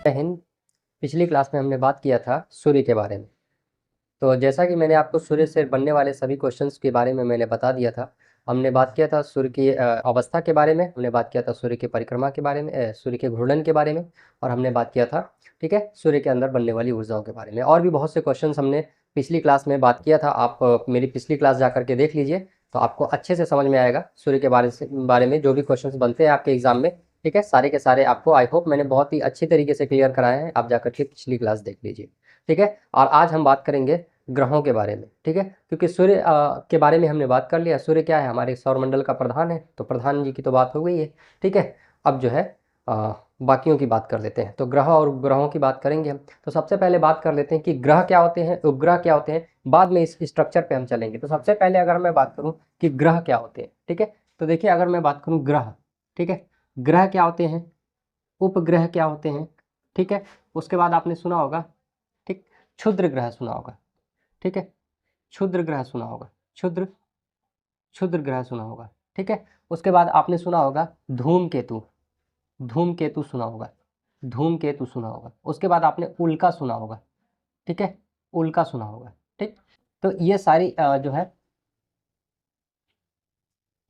जय हिंद। पिछली क्लास में हमने बात किया था सूर्य के बारे में। तो जैसा कि मैंने आपको सूर्य से बनने वाले सभी क्वेश्चंस के बारे में मैंने बता दिया था। हमने बात किया था सूर्य की अवस्था के बारे में, हमने बात किया था सूर्य की परिक्रमा के बारे में, सूर्य के घूर्णन के बारे में, और हमने बात किया था, ठीक है, सूर्य के अंदर बनने वाली ऊर्जाओं के बारे में। और भी बहुत से क्वेश्चंस हमने पिछली क्लास में बात किया था। आप मेरी पिछली क्लास जा करके देख लीजिए, तो आपको अच्छे से समझ में आएगा सूर्य के बारे में जो भी क्वेश्चंस बनते हैं आपके एग्जाम में। ठीक है, सारे के सारे आपको आई होप मैंने बहुत ही अच्छी तरीके से क्लियर कराए हैं। आप जाकर के पिछली क्लास देख लीजिए, ठीक है। और आज हम बात करेंगे ग्रहों के बारे में, ठीक है, क्योंकि सूर्य के बारे में हमने बात कर लिया। सूर्य क्या है, हमारे सौरमंडल का प्रधान है, तो प्रधान जी की तो बात हो गई है, ठीक है। अब जो है बाकियों की बात कर लेते हैं। तो ग्रह और उपग्रहों की बात करेंगे हम। तो सबसे पहले बात कर लेते हैं कि ग्रह क्या होते हैं, उपग्रह क्या होते हैं, बाद में इस स्ट्रक्चर पे हम चलेंगे। तो सबसे पहले अगर मैं बात करूं कि ग्रह क्या होते हैं, ठीक है, तो देखिए अगर मैं बात करूं ग्रह, ठीक है, ग्रह क्या होते हैं, उपग्रह क्या होते हैं, ठीक है। उसके बाद आपने सुना होगा, ठीक, क्षुद्र ग्रह सुना होगा, ठीक है, क्षुद्र ग्रह सुना होगा, क्षुद्र क्षुद्र ग्रह सुना होगा, ठीक है। उसके बाद आपने सुना होगा धूमकेतु, धूमकेतु सुना होगा, धूमकेतु सुना होगा। उसके बाद आपने उल्का सुना होगा, ठीक है, उल्का सुना होगा, ठीक। तो ये सारी जो है,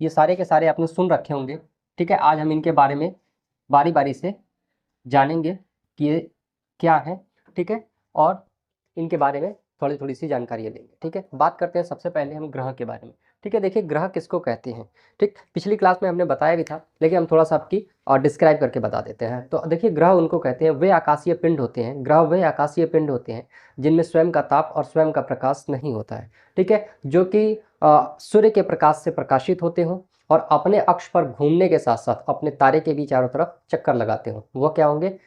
ये सारे के सारे आपने सुन रखे होंगे, ठीक है। आज हम इनके बारे में बारी बारी से जानेंगे कि ये क्या है, ठीक है, और इनके बारे में थोड़ी थोड़ी सी जानकारी लेंगे, ठीक है। बात करते हैं सबसे पहले हम ग्रह के बारे में, ठीक है। देखिए ग्रह किसको कहते हैं, ठीक, पिछली क्लास में हमने बताया भी था, लेकिन हम थोड़ा सा आपकी और डिस्क्राइब करके बता देते हैं। तो देखिए ग्रह उनको कहते हैं, वे आकाशीय पिंड होते हैं, ग्रह वे आकाशीय पिंड होते हैं जिनमें स्वयं का ताप और स्वयं का प्रकाश नहीं होता है, ठीक है, जो कि सूर्य के प्रकाश से प्रकाशित होते हों और अपने अक्ष पर घूमने के साथ साथ अपने तारे के भी चारों तरफ चक्कर लगाते हों, वो क्या होंगे,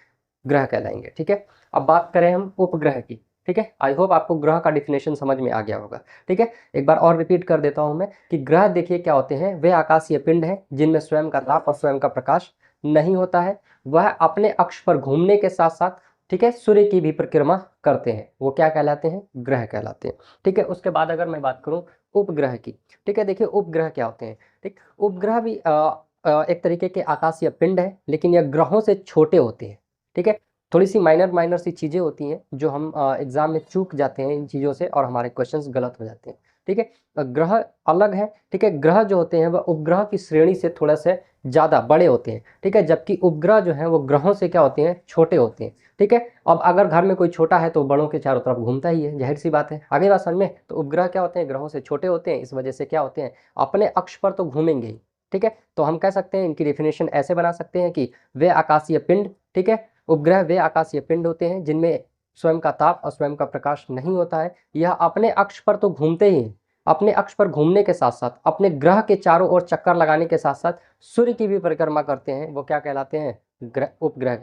ग्रह कहलाएंगे, ठीक है। अब बात करें हम उपग्रह की, ठीक है। आई होप आपको ग्रह का डिफिनेशन समझ में आ गया होगा, ठीक है। एक बार और रिपीट कर देता हूं मैं कि ग्रह देखिए क्या होते हैं, वे आकाशीय पिंड हैं जिनमें स्वयं का ताप और स्वयं का प्रकाश नहीं होता है। वह अपने अक्ष पर घूमने के साथ साथ, ठीक है, सूर्य की भी परिक्रमा करते हैं, वो क्या कहलाते हैं, ग्रह कहलाते हैं, ठीक है। उसके बाद अगर मैं बात करूं उपग्रह की, ठीक है, देखिए उपग्रह क्या होते हैं, ठीक, उपग्रह भी एक तरीके के आकाशीय पिंड है, लेकिन यह ग्रहों से छोटे होते हैं, ठीक है। थोड़ी सी माइनर माइनर सी चीज़ें होती हैं जो हम एग्जाम में चूक जाते हैं इन चीज़ों से, और हमारे क्वेश्चंस गलत हो जाते हैं, ठीक है। ग्रह अलग है, ठीक है, ग्रह जो होते हैं वह उपग्रह की श्रेणी से थोड़ा सा ज़्यादा बड़े होते हैं, ठीक है, जबकि उपग्रह जो है वो ग्रहों से क्या होते हैं, छोटे होते हैं, ठीक है। अब अगर घर में कोई छोटा है तो बड़ों के चारों तरफ घूमता ही है, जाहिर सी बात है। आगे बात समझ में। तो उपग्रह क्या होते हैं, ग्रहों से छोटे होते हैं, इस वजह से क्या होते हैं, अपने अक्ष पर तो घूमेंगे ही, ठीक है। तो हम कह सकते हैं, इनकी डेफिनेशन ऐसे बना सकते हैं कि वे आकाशीय पिंड, ठीक है, उपग्रह वे आकाशीय पिंड होते हैं जिनमें स्वयं का ताप और स्वयं का प्रकाश नहीं होता है। यह अपने अक्ष पर तो घूमते ही हैं, अपने अक्ष पर घूमने के साथ साथ अपने ग्रह के चारों ओर चक्कर लगाने के साथ साथ सूर्य की भी परिक्रमा करते हैं, वो क्या कहलाते हैं, ग्रह, उपग्रह,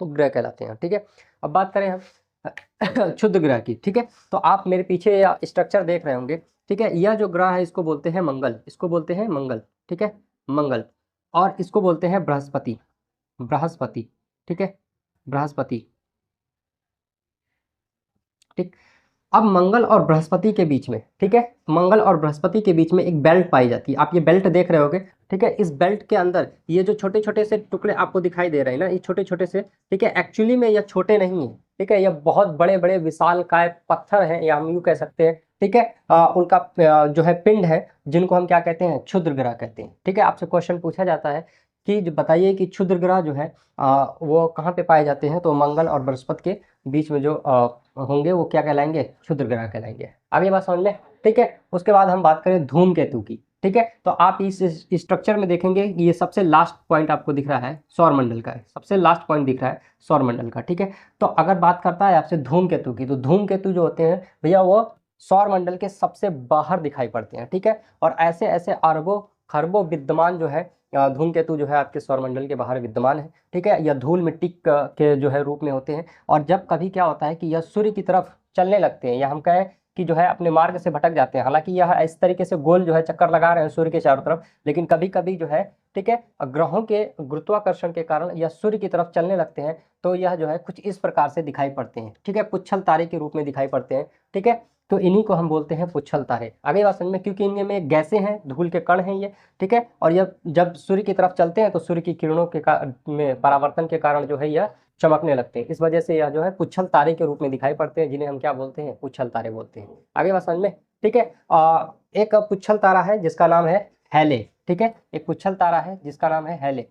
उपग्रह कहलाते हैं, ठीक है। अब बात करें हम क्षुद्र ग्रह की, ठीक है। तो आप मेरे पीछे स्ट्रक्चर देख रहे होंगे, ठीक है। यह जो ग्रह है इसको बोलते हैं मंगल, इसको बोलते हैं मंगल, ठीक है, मंगल। और इसको बोलते हैं बृहस्पति, बृहस्पति, ठीक है, बृहस्पति, ठीक। अब मंगल और बृहस्पति के बीच में, ठीक है, मंगल और बृहस्पति के बीच में एक बेल्ट पाई जाती है। आप ये बेल्ट देख रहे होगे, ठीक है। इस बेल्ट के अंदर ये जो छोटे छोटे से टुकड़े आपको दिखाई दे रहे हैं ना, ये छोटे छोटे से, ठीक है, एक्चुअली में ये छोटे नहीं है, ठीक है, ये बहुत बड़े बड़े विशालकाय पत्थर हैं, या हम यूँ कह सकते हैं, ठीक है। उनका जो है पिंड है, जिनको हम क्या कहते हैं, क्षुद्र ग्रह कहते हैं, ठीक है। आपसे क्वेश्चन पूछा जाता है कि बताइए कि क्षुद्र ग्रह जो है वो कहाँ पे पाए जाते हैं, तो मंगल और बृहस्पति के बीच में जो होंगे वो क्या कहलाएंगे, क्षुद्र ग्रह कहलाएंगे। आगे बात समझ में, ठीक है। उसके बाद हम बात करें धूमकेतु की, ठीक है। तो आप इस स्ट्रक्चर में देखेंगे ये सबसे लास्ट पॉइंट आपको दिख रहा है सौरमंडल का है, सबसे लास्ट पॉइंट दिख रहा है सौरमंडल का, ठीक है। तो अगर बात करता है आपसे धूमकेतु की, तो धूमकेतु जो होते हैं भैया वो सौरमंडल के सबसे बाहर दिखाई पड़ते हैं, ठीक है। और ऐसे ऐसे अरबों खरबों विद्यमान जो है धूमकेतु जो है आपके सौरमंडल के बाहर विद्यमान है, ठीक है। यह धूल मिट्टी के जो है रूप में होते हैं, और जब कभी क्या होता है कि यह सूर्य की तरफ चलने लगते हैं, या हम कहें कि जो है अपने मार्ग से भटक जाते हैं, हालांकि यह इस तरीके से गोल जो है चक्कर लगा रहे हैं सूर्य के चारों तरफ, लेकिन कभी कभी जो है, ठीक है, ग्रहों के गुरुत्वाकर्षण के कारण यह सूर्य की तरफ चलने लगते हैं, तो यह जो है कुछ इस प्रकार से दिखाई पड़ते हैं, ठीक है, पुच्छल तारे के रूप में दिखाई पड़ते हैं, ठीक है। तो इन्हीं को हम बोलते हैं पुच्छल तारे। आगे बात समझ में, क्योंकि इनमें में गैसें हैं, धूल के कण हैं ये, ठीक है। और ये जब सूर्य की तरफ चलते हैं तो सूर्य की किरणों के में परावर्तन के कारण जो है यह चमकने लगते हैं। इस वजह से यह जो है पुच्छल तारे के रूप में दिखाई पड़ते हैं, जिन्हें हम क्या बोलते हैं, पुच्छल तारे बोलते हैं। आगे बात समझ में, ठीक है। एक पुच्छल तारा है जिसका नाम है हैले, ठीक है। एक पुच्छल तारा है जिसका नाम है हैले।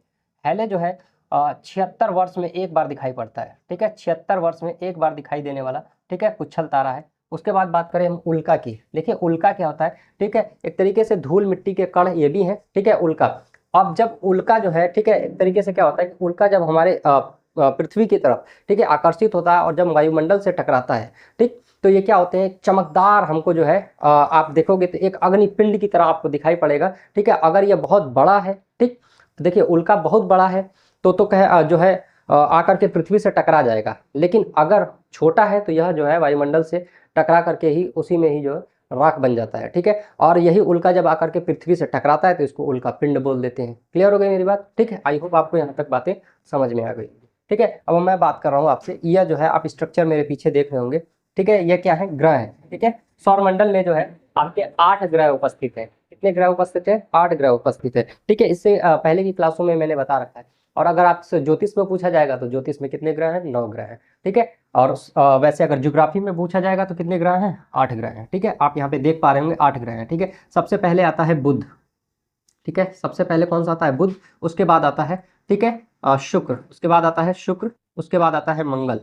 हैले जो है 76 वर्ष में एक बार दिखाई पड़ता है, ठीक है। 76 वर्ष में एक बार दिखाई देने वाला, ठीक है, पुच्छल तारा है। उसके बाद बात करें हम उल्का की। देखिए उल्का क्या होता है, ठीक है, एक तरीके से धूल मिट्टी के कण ये भी हैं, ठीक है, उल्का। अब जब उल्का जो है, ठीक है, एक तरीके से क्या होता है कि उल्का जब हमारे पृथ्वी की तरफ, ठीक है, आकर्षित होता है और जब वायुमंडल से टकराता है, ठीक, तो ये क्या होते हैं, चमकदार, हमको जो है आप देखोगे तो एक अग्निपिंड की तरह आपको दिखाई पड़ेगा, ठीक है। अगर ये बहुत बड़ा है, ठीक, तो देखिए उल्का बहुत बड़ा है तो कह जो है आकर के पृथ्वी से टकरा जाएगा। लेकिन अगर छोटा है तो यह जो है वायुमंडल से टकरा करके ही उसी में ही जो राख बन जाता है, ठीक है। और यही उल्का जब आकर के पृथ्वी से टकराता है तो इसको उल्का पिंड बोल देते हैं। क्लियर हो गई मेरी बात, ठीक है। आई होप आपको यहाँ तक बातें समझ में आ गई, ठीक है। अब मैं बात कर रहा हूँ आपसे, यह जो है आप स्ट्रक्चर मेरे पीछे देख रहे होंगे, ठीक है, यह क्या है, ग्रह है, ठीक है। सौरमंडल में जो है आपके 8 ग्रह उपस्थित है। कितने ग्रह उपस्थित है, 8 ग्रह उपस्थित है, ठीक है। इससे पहले की क्लासों में मैंने बता रखा है। और अगर आपसे ज्योतिष में पूछा जाएगा तो ज्योतिष में कितने ग्रह हैं, 9 ग्रह हैं, ठीक है। और वैसे अगर ज्योग्राफी में पूछा जाएगा तो कितने ग्रह हैं, 8 ग्रह हैं, ठीक है। आप यहाँ पे देख पा रहे होंगे 8 ग्रह हैं, ठीक है। सबसे पहले आता है बुध, ठीक है, सबसे पहले कौन सा आता है, बुध। उसके बाद आता है, ठीक है, शुक्र। उसके बाद आता है शुक्र। उसके बाद आता है मंगल,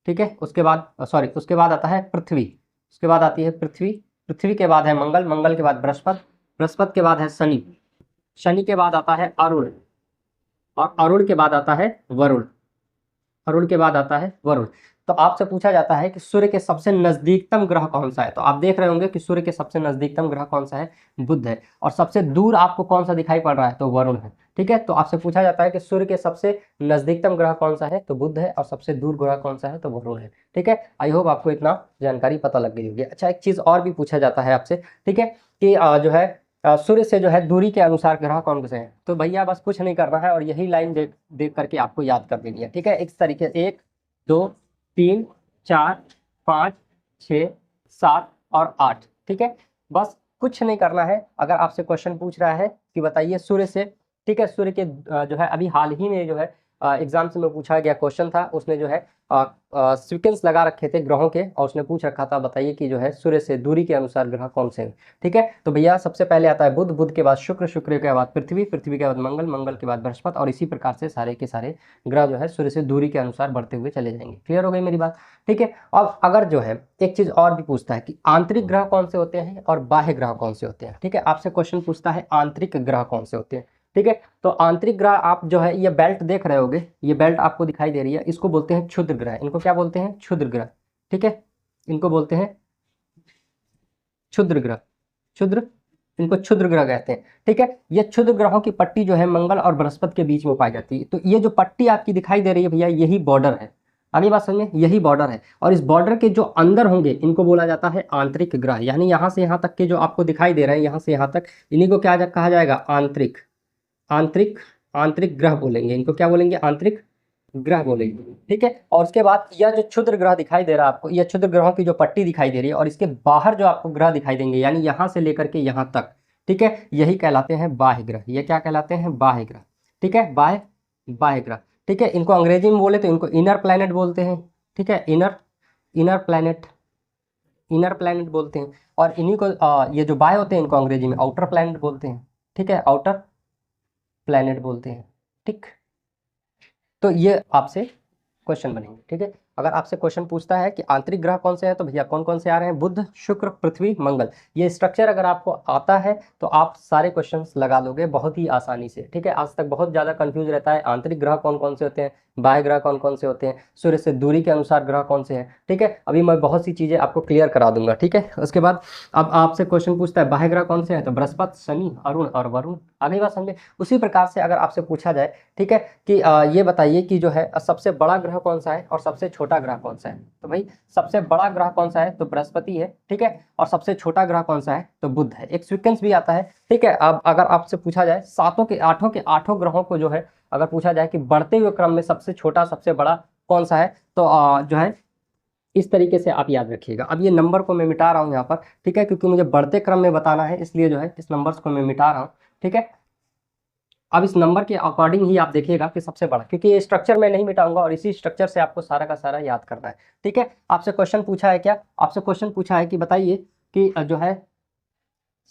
ठीक है। उसके बाद उसके बाद आता है पृथ्वी। उसके बाद आती है पृथ्वी। पृथ्वी के बाद है मंगल। मंगल के बाद बृहस्पति। बृहस्पति के बाद है शनि। शनि के बाद आता है अरुण। और अरुण के बाद आता है वरुण। अरुण के बाद आता है वरुण। तो आपसे पूछा जाता है कि सूर्य के सबसे नजदीकतम ग्रह कौन सा है, तो आप देख रहे होंगे कि सूर्य के सबसे नजदीकतम ग्रह कौन सा है, बुध है। और सबसे दूर आपको कौन सा दिखाई पड़ रहा है, तो वरुण है, ठीक है। तो आपसे पूछा जाता है कि सूर्य के सबसे नजदीकतम ग्रह कौन सा है, तो बुध है। और सबसे दूर ग्रह कौन सा है, तो वरुण है, ठीक है। आई होप आपको इतना जानकारी पता लग गई होगी। अच्छा, एक चीज और भी पूछा जाता है आपसे, ठीक है, कि जो है सूर्य से जो है दूरी के अनुसार ग्रह कौन से हैं। तो भैया बस कुछ नहीं करना है और यही लाइन देख देख करके आपको याद कर देनी है, ठीक है। इस तरीके 1 2 3 4 5 6 7 और 8, ठीक है। बस कुछ नहीं करना है। अगर आपसे क्वेश्चन पूछ रहा है कि बताइए सूर्य से, ठीक है, सूर्य के जो है अभी हाल ही में जो है एग्जाम से में पूछा गया क्वेश्चन था, उसने जो है सीक्वेंस लगा रखे थे ग्रहों के और उसने पूछ रखा था बताइए कि जो है सूर्य से दूरी के अनुसार ग्रह कौन से हैं, ठीक है। तो भैया सबसे पहले आता है बुध। बुध के बाद शुक्र। शुक्र के बाद पृथ्वी। पृथ्वी के बाद मंगल। मंगल के बाद बृहस्पति। और इसी प्रकार से सारे के सारे ग्रह जो है सूर्य से दूरी के अनुसार बढ़ते हुए चले जाएंगे। क्लियर हो गई मेरी बात, ठीक है। अब अगर जो है एक चीज और भी पूछता है कि आंतरिक ग्रह कौन से होते हैं और बाह्य ग्रह कौन से होते हैं, ठीक है। आपसे क्वेश्चन पूछता है आंतरिक ग्रह कौन से होते हैं, ठीक है। तो आंतरिक ग्रह आप जो है ये बेल्ट देख रहे होगे, ये बेल्ट आपको दिखाई दे रही है, इसको बोलते हैं क्षुद्र ग्रह। इनको क्या बोलते हैं, क्षुद्र ग्रह, ठीक है। इनको बोलते हैं क्षुद्र ग्रह। क्षुद्र, इनको क्षुद्र ग्रह कहते हैं, ठीक है। ये क्षुद्र ग्रहों की पट्टी जो है मंगल और बृहस्पति के बीच में पाई जाती है। तो ये जो पट्टी आपकी दिखाई दे रही है भैया, यही बॉर्डर है। आगे बात समझिए, यही बॉर्डर है। और इस बॉर्डर के जो अंदर होंगे इनको बोला जाता है आंतरिक ग्रह। यानी यहाँ से यहाँ तक के जो आपको दिखाई दे रहे हैं, यहाँ से यहाँ तक, इन्हीं को क्या कहा जाएगा, आंतरिक। आंतरिक, आंतरिक ग्रह बोलेंगे इनको, क्या बोलेंगे, आंतरिक ग्रह बोलेंगे, ठीक है। और उसके बाद यह जो क्षुद्र ग्रह दिखाई दे रहा है आपको, यह क्षुद्र ग्रहों की जो पट्टी दिखाई दे रही है और इसके बाहर जो आपको ग्रह दिखाई देंगे, यानी यहाँ से लेकर के यहाँ तक, ठीक है, यही कहलाते हैं बाह्य ग्रह। ये क्या कहलाते हैं, बाह्य ग्रह, ठीक है, बाह्य ग्रह, ठीक है। इनको अंग्रेजी में बोले तो इनको इनर प्लैनेट बोलते हैं, ठीक है, इनर प्लैनेट, इनर प्लैनेट बोलते हैं। और इन्हीं को ये जो बाह्य होते हैं इनको अंग्रेजी में आउटर प्लैनेट बोलते हैं, ठीक है, आउटर प्लैनेट बोलते हैं, ठीक। तो ये आपसे क्वेश्चन बनेंगे, ठीक है। अगर आपसे क्वेश्चन पूछता है कि आंतरिक ग्रह कौन से हैं, तो भैया कौन कौन से आ रहे हैं, बुध, शुक्र, पृथ्वी, मंगल। ये स्ट्रक्चर अगर आपको आता है तो आप सारे क्वेश्चंस लगा लोगे बहुत ही आसानी से, ठीक है। आज तक बहुत ज़्यादा कंफ्यूज रहता है, आंतरिक ग्रह कौन कौन से होते हैं, बाह्य ग्रह कौन कौन से होते हैं, सूर्य से दूरी के अनुसार ग्रह कौन से हैं, ठीक है। अभी मैं बहुत सी चीज़ें आपको क्लियर करा दूंगा, ठीक है। उसके बाद अब आपसे क्वेश्चन पूछता है बाह्य ग्रह कौन से हैं, तो बृहस्पति, शनि, अरुण और वरुण। आगे बात समझे। उसी प्रकार से अगर आपसे पूछा जाए, ठीक है, कि ये बताइए कि जो है सबसे बड़ा ग्रह कौन सा है और सबसे छोटा ग्रह कौन सा है, तो भाई सबसे बड़ा ग्रह कौन सा है, तो बृहस्पति है, ठीक है। और सबसे छोटा ग्रह कौन सा है, तो बुध है। एक सीक्वेंस भी आता है, ठीक है। अब अगर आपसे पूछा जाए सातों के आठों ग्रहों को जो है अगर पूछा जाए कि बढ़ते हुए क्रम में सबसे छोटा सबसे बड़ा कौन सा है, तो जो है इस तरीके से आप याद रखिएगा। अब ये नंबर को मैं मिटा रहा हूँ यहाँ पर, ठीक है, क्योंकि मुझे बढ़ते क्रम में बताना है, इसलिए जो है इस नंबर्स को मैं मिटा रहा हूँ, ठीक है। अब इस नंबर के अकॉर्डिंग ही आप देखिएगा कि सबसे बड़ा, क्योंकि ये स्ट्रक्चर मैं नहीं मिटाऊंगा और इसी स्ट्रक्चर से आपको सारा का सारा याद करना है, ठीक है। आपसे क्वेश्चन पूछा है क्या, आपसे क्वेश्चन पूछा है कि बताइए कि जो है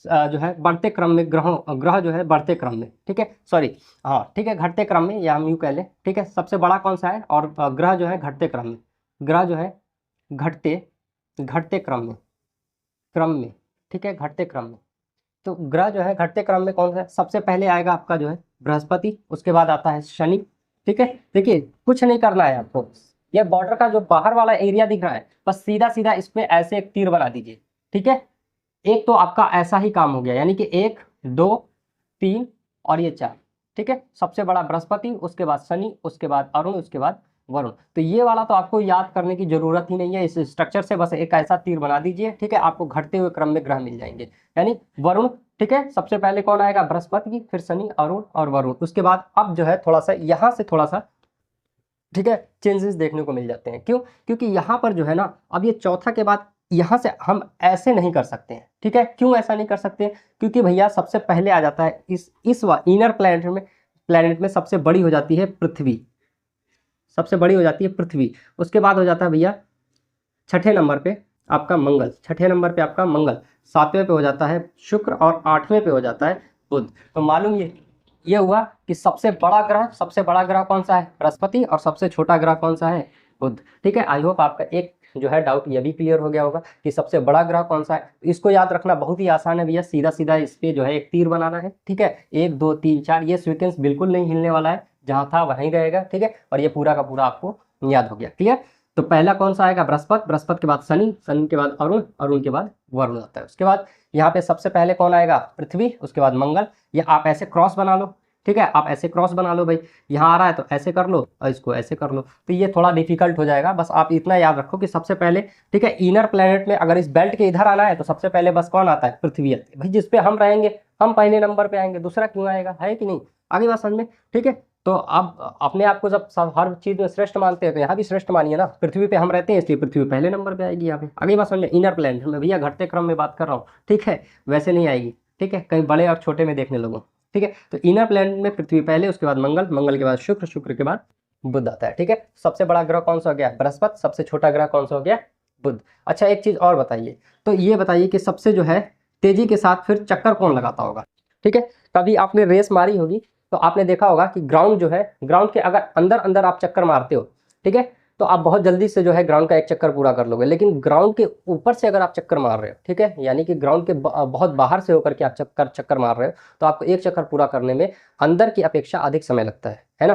बढ़ते क्रम में ग्रह जो है बढ़ते क्रम में, ठीक है, सॉरी, हाँ ठीक है, घटते क्रम में, या हम यूँ कह लें, ठीक है, सबसे बड़ा कौन सा है, और ग्रह जो है घटते क्रम में, ग्रह जो है घटते घटते क्रम में, ठीक है, घटते क्रम में। तो ग्रह जो है घटते क्रम में कौन सा है, सबसे पहले आएगा आपका जो है बृहस्पति, उसके बाद आता है शनि, ठीक है। देखिए कुछ नहीं करना है आपको, ये बॉर्डर का जो बाहर वाला एरिया दिख रहा है, बस सीधा सीधा इसमें ऐसे एक तीर बना दीजिए, ठीक है। एक तो आपका ऐसा ही काम हो गया, यानी कि 1 2 3 और ये 4, ठीक है। सबसे बड़ा बृहस्पति, उसके बाद शनि, उसके बाद अरुण, उसके बाद वरुण। तो ये वाला तो आपको याद करने की जरूरत ही नहीं है, इस स्ट्रक्चर से बस एक ऐसा तीर बना दीजिए, ठीक है, आपको घटते हुए क्रम में ग्रह मिल जाएंगे, यानी वरुण, ठीक है, सबसे पहले कौन आएगा, बृहस्पति, फिर शनि, अरुण और वरुण। उसके बाद अब जो है थोड़ा सा यहाँ से थोड़ा सा, ठीक है, चेंजेस देखने को मिल जाते हैं। क्यों, क्योंकि यहाँ पर जो है ना, अब ये चौथा के बाद यहाँ से हम ऐसे नहीं कर सकते हैं, ठीक है। क्यों ऐसा नहीं कर सकते, क्योंकि भैया सबसे पहले आ जाता है इस इनर प्लैनेट में सबसे बड़ी हो जाती है पृथ्वी, सबसे बड़ी हो जाती है पृथ्वी। उसके बाद हो जाता है भैया छठे नंबर पे आपका मंगल, छठे नंबर पे आपका मंगल, सातवें पे हो जाता है शुक्र और आठवें पे हो जाता है बुध। तो मालूम ये हुआ कि सबसे बड़ा ग्रह कौन सा है, बृहस्पति, और सबसे छोटा ग्रह कौन सा है, बुध, ठीक है। आई होप आपका एक जो है डाउट ये भी क्लियर हो गया होगा कि सबसे बड़ा ग्रह कौन सा है। इसको याद रखना बहुत ही आसान है भैया, सीधा सीधा इस पे जो है एक तीर बनाना है, ठीक है, 1 2 3 4, ये सीक्वेंस बिल्कुल नहीं हिलने वाला है, जहां था वहीं रहेगा, ठीक है। और ये पूरा का पूरा आपको याद हो गया, क्लियर। तो पहला कौन सा आएगा, बृहस्पति के बाद शनि, शनि के बाद अरुण के बाद वरुण आता है। उसके बाद यहाँ पे सबसे पहले कौन आएगा, पृथ्वी, उसके बाद मंगल। ये आप ऐसे क्रॉस बना लो, ठीक है, आप ऐसे क्रॉस बना लो भाई, यहाँ आ रहा है तो ऐसे कर लो और इसको ऐसे कर लो, तो ये थोड़ा डिफिकल्ट हो जाएगा। बस आप इतना याद रखो कि सबसे पहले, ठीक है, इनर प्लेनेट में अगर इस बेल्ट के इधर आना है तो सबसे पहले बस कौन आता है, पृथ्वी आती है भाई, जिसपे हम रहेंगे हम पहले नंबर पे आएंगे, दूसरा क्यों आएगा, है कि नहीं, आगे बात समझ में, ठीक है। तो आप अपने आप को जब हर चीज में श्रेष्ठ मानते हैं तो यहाँ भी श्रेष्ठ मानिए ना, पृथ्वी पे हम रहते हैं इसलिए पृथ्वी पहले नंबर पे आएगी यहाँ पे। आगे बात समझ में, इनर प्लेनेट में भैया घटते क्रम में बात कर रहा हूँ, ठीक है, वैसे नहीं आएगी, ठीक है, कहीं बड़े और छोटे में देखने लोगों, ठीक है। तो इनर प्लेनेट में पृथ्वी पहले, उसके बाद मंगल, मंगल के बाद शुक्र, शुक्र के बाद बुध आता है, ठीक है। सबसे बड़ा ग्रह कौन सा हो गया, बृहस्पति, सबसे छोटा ग्रह कौन सा हो गया, बुध। अच्छा एक चीज और बताइए, तो ये बताइए कि सबसे जो है तेजी के साथ फिर चक्कर कौन लगाता होगा, ठीक है। कभी आपने रेस मारी होगी तो आपने देखा होगा कि ग्राउंड जो है, ग्राउंड के अगर अंदर अंदर आप चक्कर मारते हो, ठीक है, तो आप बहुत जल्दी से जो है ग्राउंड का एक चक्कर पूरा कर लोगे। लेकिन ग्राउंड के ऊपर से अगर आप चक्कर मार रहे हो, ठीक है, यानी कि ग्राउंड के बहुत बाहर से होकर के आप चक्कर मार रहे हो, तो आपको एक चक्कर पूरा करने में अंदर की अपेक्षा अधिक समय लगता है ना,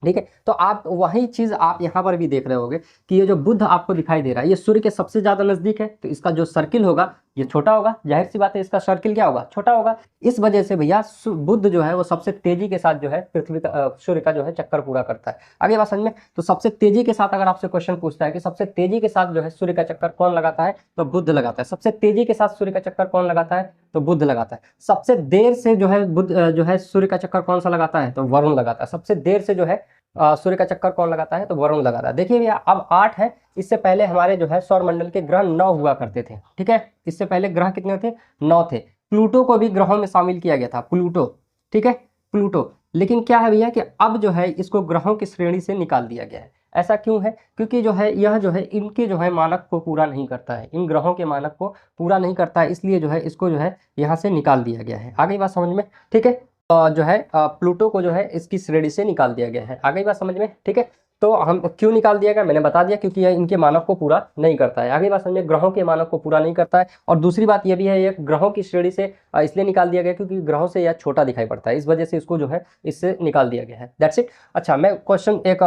ठीक है। तो आप वही चीज आप यहाँ पर भी देख रहे होगे कि ये जो बुध आपको दिखाई दे रहा है, ये सूर्य के सबसे ज्यादा नजदीक है, तो इसका जो सर्किल होगा ये छोटा होगा, जाहिर सी बात है इसका सर्किल क्या होगा, छोटा होगा। इस वजह से भैया बुध जो है वो सबसे तेजी के साथ जो है पृथ्वी का सूर्य का जो है चक्कर पूरा करता है। आगे बात समझ में, तो सबसे तेजी के साथ अगर आपसे क्वेश्चन पूछता है कि सबसे तेजी के साथ जो है सूर्य का चक्कर कौन लगाता है, तो बुध लगाता है। सबसे तेजी के साथ सूर्य का चक्कर कौन लगाता है, तो बुध लगाता है। सबसे देर से जो है बुध जो है सूर्य का चक्कर कौन सा लगाता है, तो वरुण लगाता है। सबसे देर से जो है सूर्य का चक्कर कौन लगाता है, तो वरुण लगाता है। देखिए भैया अब 8 है, इससे पहले हमारे जो है सौर मंडल के ग्रह 9 हुआ करते थे, ठीक है, इससे पहले ग्रह कितने थे, 9 थे। प्लूटो को भी ग्रहों में शामिल किया गया था, प्लूटो, ठीक है, प्लूटो। लेकिन क्या है भैया कि अब जो है इसको ग्रहों की श्रेणी से निकाल दिया गया है। ऐसा क्यों है, क्योंकि जो है यह जो है इनके जो है मानक को पूरा नहीं करता है, इन ग्रहों के मानक को पूरा नहीं करता है, इसलिए जो है इसको जो है यहाँ से निकाल दिया गया है। आगे बात समझ में, ठीक है, जो है प्लूटो को जो है इसकी श्रेणी से निकाल दिया गया है। आगे बात समझ में, ठीक है। तो हम क्यों निकाल दिया गया, मैंने बता दिया, क्योंकि यह इनके मानक को पूरा नहीं करता है। आगे बात समझ में, ग्रहों के मानक को पूरा नहीं करता है। और दूसरी बात यह भी है, ये ग्रहों की श्रेणी से इसलिए निकाल दिया गया क्योंकि ग्रहों से यह छोटा दिखाई पड़ता है, इस वजह से इसको जो है इससे निकाल दिया गया है। That's it. अच्छा मैं क्वेश्चन एक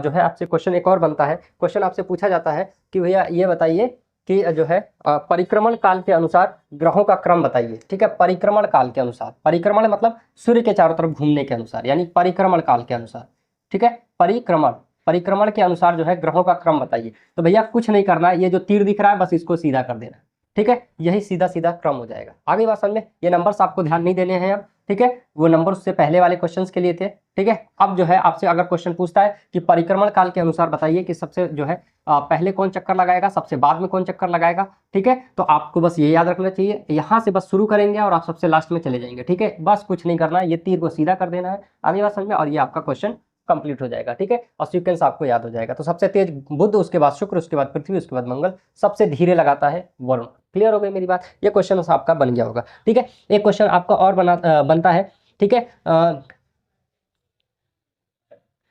जो है आपसे क्वेश्चन एक और बनता है, क्वेश्चन आपसे पूछा जाता है कि भैया ये बताइए कि जो है परिक्रमण काल के अनुसार ग्रहों का क्रम बताइए, ठीक है, परिक्रमण काल के अनुसार, परिक्रमण मतलब सूर्य के चारों तरफ घूमने के अनुसार, यानी परिक्रमण काल के अनुसार, ठीक है, परिक्रमण के अनुसार जो है ग्रहों का क्रम बताइए। तो भैया कुछ नहीं करना है, ये जो तीर दिख रहा है बस इसको सीधा कर देना, ठीक है, यही सीधा सीधा क्रम हो जाएगा। आगे बात समझ में, ये नंबर्स आपको ध्यान नहीं देने हैं अब, ठीक है, वो नंबर उससे पहले वाले क्वेश्चंस के लिए थे, ठीक है। अब जो है आपसे अगर क्वेश्चन पूछता है कि परिक्रमण काल के अनुसार बताइए कि सबसे जो है पहले कौन चक्कर लगाएगा, सबसे बाद में कौन चक्कर लगाएगा, ठीक है, तो आपको बस ये याद रखना चाहिए, यहाँ से बस शुरू करेंगे और आप सबसे लास्ट में चले जाएंगे, ठीक है, बस कुछ नहीं करना है, ये तीर को सीधा कर देना है। आगे बात समझ में, और ये आपका क्वेश्चन कंप्लीट हो जाएगा, ठीक है, और सीक्वेंस आपको याद हो जाएगा। तो सबसे तेज बुध, उसके बाद शुक्र, उसके बाद पृथ्वी, उसके बाद मंगल, सबसे धीरे लगाता है वरुण। क्लियर हो गई मेरी बात, ये क्वेश्चन आपका बन गया होगा, ठीक है। एक क्वेश्चन आपका और बनता है, ठीक है,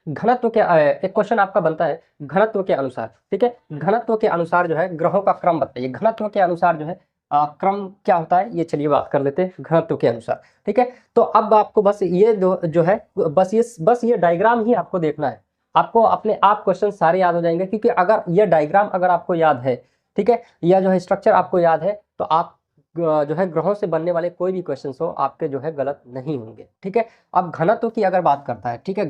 घनत्व के एक क्वेश्चन आपका बनता है घनत्व के अनुसार, ठीक है, घनत्व के अनुसार जो है ग्रहों का क्रम बताइए, घनत्व के अनुसार जो है क्रम क्या होता है, ये चलिए बात कर लेते हैं घनत्व के अनुसार, ठीक है। तो अब आपको बस ये जो है बस ये डायग्राम ही आपको देखना है, आपको अपने आप क्वेश्चन सारे याद हो जाएंगे, क्योंकि अगर ये डायग्राम अगर आपको याद है, ठीक है, या जो है स्ट्रक्चर आपको याद है, तो आप जो है ग्रहों से बनने वाले कोई भी क्वेश्चन हो आपके जो है गलत नहीं होंगे, ठीक है। अब घनत्व की अगर बात करता है, ठीक है,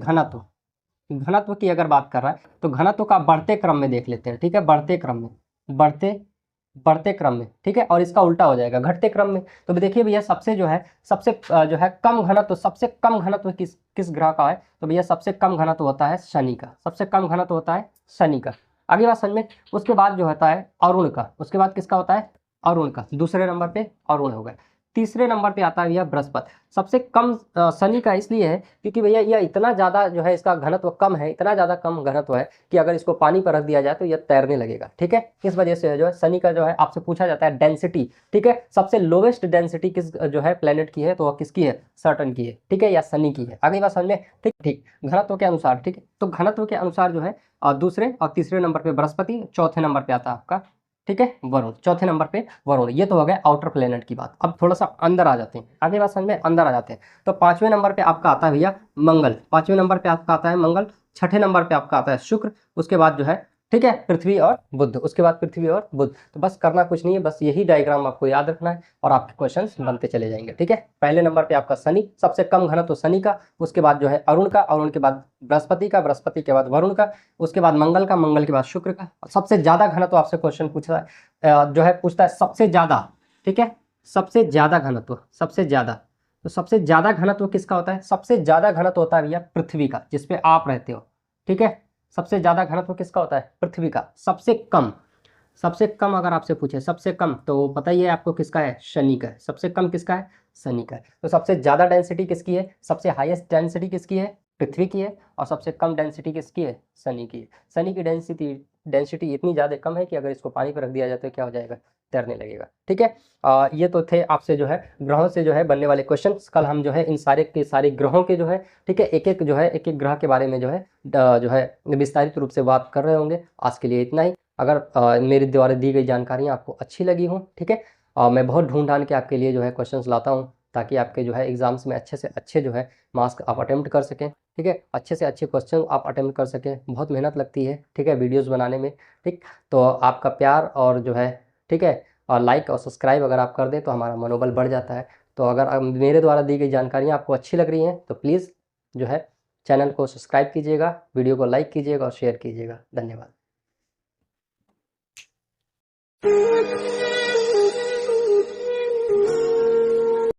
घनत्व की अगर बात कर रहा है तो घनत्व का बढ़ते क्रम में देख लेते हैं, ठीक है, बढ़ते क्रम में, बढ़ते क्रम में, ठीक है, और इसका उल्टा हो जाएगा घटते क्रम में। तो देखिए भैया सबसे जो है कम घनत्व, सबसे कम घनत्व किस ग्रह का है, तो भैया सबसे कम घनत्व होता है शनि का, सबसे कम घनत्व होता है शनि का। आगे बात समझ में, उसके बाद जो होता है अरुण का, उसके बाद किसका होता है अरुण का, दूसरे नंबर पे अरुण हो गया। तीसरे नंबर पे आता है भैया बृहस्पति, सबसे कम शनि का इसलिए है क्योंकि भैया यह इतना ज़्यादा जो है इसका घनत्व कम है, इतना ज़्यादा कम घनत्व है कि अगर इसको पानी पर रख दिया जाए तो यह तैरने लगेगा, ठीक है। किस वजह से जो है शनि का जो है आपसे पूछा जाता है डेंसिटी, ठीक है, सबसे लोवेस्ट डेंसिटी किस जो है प्लेनेट की है, तो वह किसकी है, सैटर्न की है, ठीक है, या शनि की है। अगली बात समझ में, ठीक ठीक, घनत्व के अनुसार, ठीक है, तो घनत्व के अनुसार जो है दूसरे और तीसरे नंबर पे बृहस्पति, चौथे नंबर पे आता है आपका, ठीक है, वरुण, चौथे नंबर पे वरुण। ये तो हो गया आउटर प्लेनेट की बात। अब थोड़ा सा अंदर आ जाते हैं, आगे बात समझ में, अंदर आ जाते हैं। तो पांचवें नंबर पे आपका आता है भैया मंगल, पांचवें नंबर पे आपका आता है मंगल, छठे नंबर पे आपका आता है शुक्र, उसके बाद जो है, ठीक है, पृथ्वी और बुध, उसके बाद पृथ्वी और बुध। तो बस करना कुछ नहीं है, बस यही डायग्राम आपको याद रखना है और आपके क्वेश्चंस बनते चले जाएंगे, ठीक है। पहले नंबर पे आपका शनि, सबसे कम घनत्व शनि का, उसके बाद जो है अरुण का, अरुण के बाद बृहस्पति का, बृहस्पति के बाद वरुण का, उसके बाद मंगल का, मंगल के बाद शुक्र का। सबसे ज्यादा घनत्व आपसे क्वेश्चन पूछा है जो है पूछता है सबसे ज्यादा, ठीक है, सबसे ज्यादा घनत्व, सबसे ज्यादा, तो सबसे ज्यादा घनत्व किसका होता है, सबसे ज्यादा घनत्व होता है भैया पृथ्वी का, जिसपे आप रहते हो, ठीक है। सबसे ज्यादा घनत्व किसका होता है, पृथ्वी का। सबसे कम अगर आपसे पूछे सबसे कम, तो बताइए आपको किसका है, शनि का है। सबसे कम किसका है, शनि का है। तो सबसे ज्यादा डेंसिटी किसकी है, सबसे हाईएस्ट डेंसिटी किसकी है, पृथ्वी की है, और सबसे कम डेंसिटी किसकी है, शनि की है। शनि की डेंसिटी इतनी ज़्यादा कम है कि अगर इसको पानी पर रख दिया जाए तो क्या हो जाएगा, तैरने लगेगा, ठीक है। ये तो थे आपसे जो है ग्रहों से जो है बनने वाले क्वेश्चंस। कल हम जो है इन सारे के सारे ग्रहों के जो है, ठीक है, एक एक ग्रह के बारे में जो है विस्तारित रूप से बात कर रहे होंगे। आज के लिए इतना ही। अगर मेरे द्वारा दी गई जानकारियाँ आपको अच्छी लगी हो, ठीक है, मैं बहुत ढूंढ ढांड के आपके लिए जो है क्वेश्चंस लाता हूँ, ताकि आपके जो है एग्जाम्स में अच्छे से अच्छे जो है मार्क्स आप अटेम्प्ट कर सकें, ठीक है, अच्छे से अच्छे क्वेश्चन आप अटेम्प्ट कर सकें। बहुत मेहनत लगती है, ठीक है, वीडियोस बनाने में, ठीक। तो आपका प्यार और जो है, ठीक है, और लाइक और सब्सक्राइब अगर आप कर दें तो हमारा मनोबल बढ़ जाता है। तो अगर मेरे द्वारा दी गई जानकारियाँ आपको अच्छी लग रही हैं तो प्लीज़ जो है चैनल को सब्सक्राइब कीजिएगा, वीडियो को लाइक कीजिएगा और शेयर कीजिएगा। धन्यवाद।